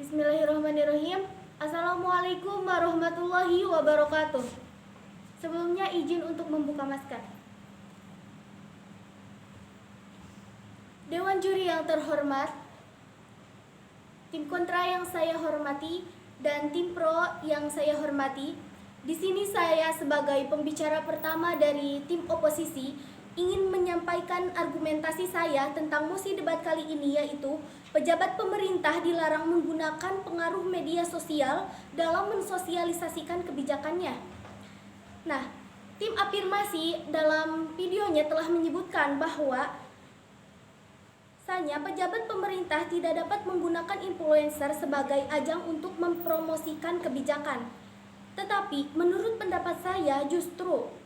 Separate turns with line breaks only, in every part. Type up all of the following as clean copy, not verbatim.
Bismillahirrahmanirrahim. Assalamualaikum warahmatullahi wabarakatuh. Sebelumnya izin untuk membuka masker. Dewan juri yang terhormat, tim kontra yang saya hormati, dan tim pro yang saya hormati, di sini saya sebagai pembicara pertama dari tim oposisi ingin menyampaikan argumentasi saya tentang mosi debat kali ini, yaitu pejabat pemerintah dilarang menggunakan pengaruh media sosial dalam mensosialisasikan kebijakannya. Nah, tim afirmasi dalam videonya telah menyebutkan bahwa pejabat pemerintah tidak dapat menggunakan influencer sebagai ajang untuk mempromosikan kebijakan. Tetapi menurut pendapat saya justru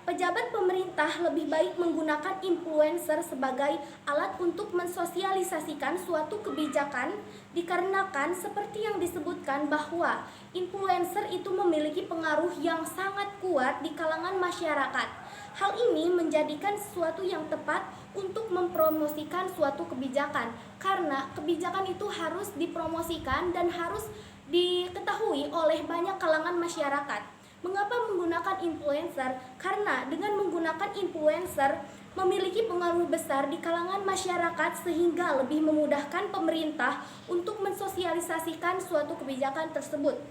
pejabat pemerintah lebih baik menggunakan influencer sebagai alat untuk mensosialisasikan suatu kebijakan, dikarenakan seperti yang disebutkan bahwa influencer itu memiliki pengaruh yang sangat kuat di kalangan masyarakat. Hal ini menjadikan sesuatu yang tepat untuk mempromosikan suatu kebijakan, karena kebijakan itu harus dipromosikan dan harus diketahui oleh banyak kalangan masyarakat. Mengapa menggunakan influencer? Karena dengan menggunakan influencer memiliki pengaruh besar di kalangan masyarakat sehingga lebih memudahkan pemerintah untuk mensosialisasikan suatu kebijakan tersebut.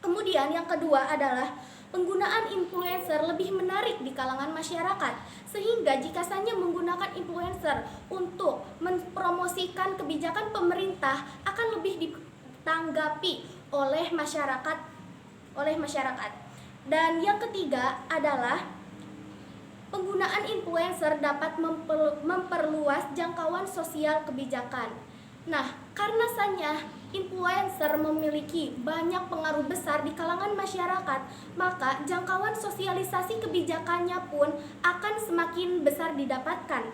Kemudian yang kedua adalah penggunaan influencer lebih menarik di kalangan masyarakat, sehingga jika saya menggunakan influencer untuk mempromosikan kebijakan pemerintah akan lebih ditanggapi oleh masyarakat. Dan yang ketiga adalah penggunaan influencer dapat memperluas jangkauan sosial kebijakan. Nah, karena influencer memiliki banyak pengaruh besar di kalangan masyarakat, maka jangkauan sosialisasi kebijakannya pun akan semakin besar didapatkan.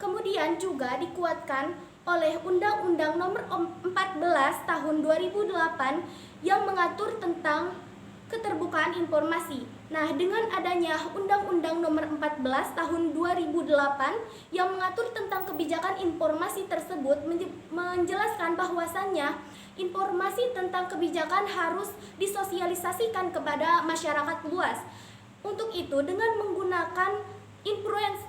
Kemudian juga dikuatkan oleh Undang-Undang Nomor 14 Tahun 2008 yang mengatur tentang keterbukaan informasi. Nah, dengan adanya Undang-Undang Nomor 14 Tahun 2008 yang mengatur tentang kebijakan informasi tersebut menjelaskan bahwasannya informasi tentang kebijakan harus disosialisasikan kepada masyarakat luas. Untuk itu, dengan menggunakan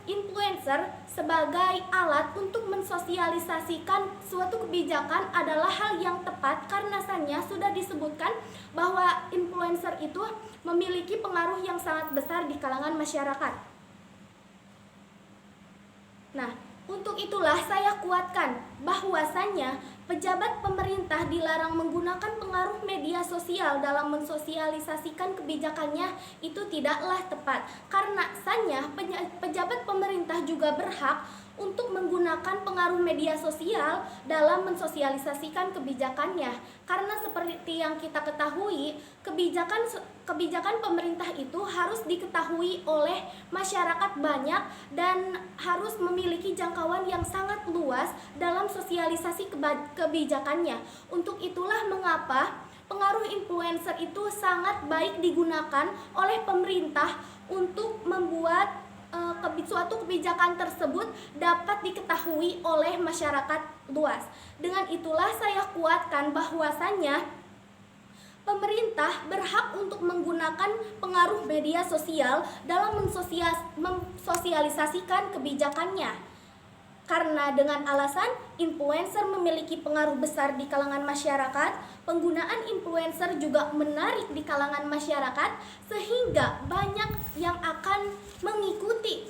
influencer sebagai alat untuk mensosialisasikan suatu kebijakan adalah hal yang tepat, karena sudah disebutkan bahwa influencer itu memiliki pengaruh yang sangat besar di kalangan masyarakat. Nah, untuk itulah saya kuatkan bahwasannya pejabat pemerintah dilarang menggunakan pengaruh media sosial dalam mensosialisasikan kebijakannya itu tidaklah tepat, karena pejabat pemerintah juga berhak untuk menggunakan pengaruh media sosial dalam mensosialisasikan kebijakannya, karena seperti yang kita ketahui, kebijakan pemerintah itu harus diketahui oleh masyarakat banyak dan harus memiliki jangkauan yang sangat luas dalam sosialisasi kebijakannya. Untuk itulah mengapa pengaruh influencer itu sangat baik digunakan oleh pemerintah untuk membuat suatu kebijakan tersebut dapat diketahui oleh masyarakat luas. Dengan itulah saya kuatkan bahwasannya pemerintah berhak untuk menggunakan pengaruh media sosial dalam mensosialisasikan kebijakannya. Karena dengan alasan influencer memiliki pengaruh besar di kalangan masyarakat, penggunaan influencer juga menarik di kalangan masyarakat, sehingga banyak yang akan mengikuti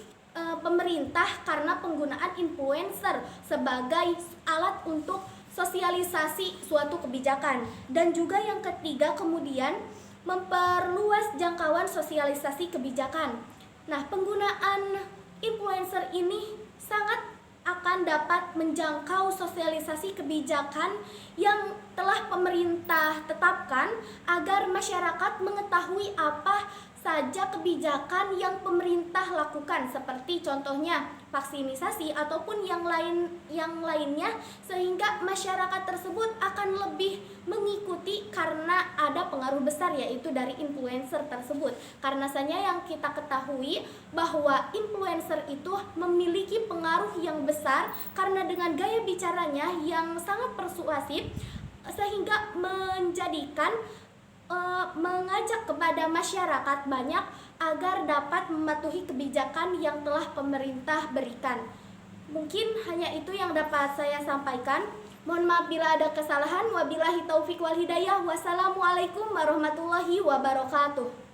pemerintah karena penggunaan influencer sebagai alat untuk sosialisasi suatu kebijakan. Dan juga yang ketiga, kemudian memperluas jangkauan sosialisasi kebijakan. Nah, penggunaan influencer ini sangat akan dapat menjangkau sosialisasi kebijakan yang telah pemerintah tetapkan agar masyarakat mengetahui apa saja kebijakan yang pemerintah lakukan, seperti contohnya vaksinisasi ataupun yang lainnya, sehingga masyarakat tersebut akan lebih mengikuti karena ada pengaruh besar yaitu dari influencer tersebut. Karena saja yang kita ketahui bahwa influencer itu memiliki pengaruh yang besar karena dengan gaya bicaranya yang sangat persuasif, sehingga mengajak kepada masyarakat banyak agar dapat mematuhi kebijakan yang telah pemerintah berikan. Mungkin hanya itu yang dapat saya sampaikan. Mohon maaf bila ada kesalahan. Wabillahi taufik wal hidayah. Wassalamualaikum warahmatullahi wabarakatuh.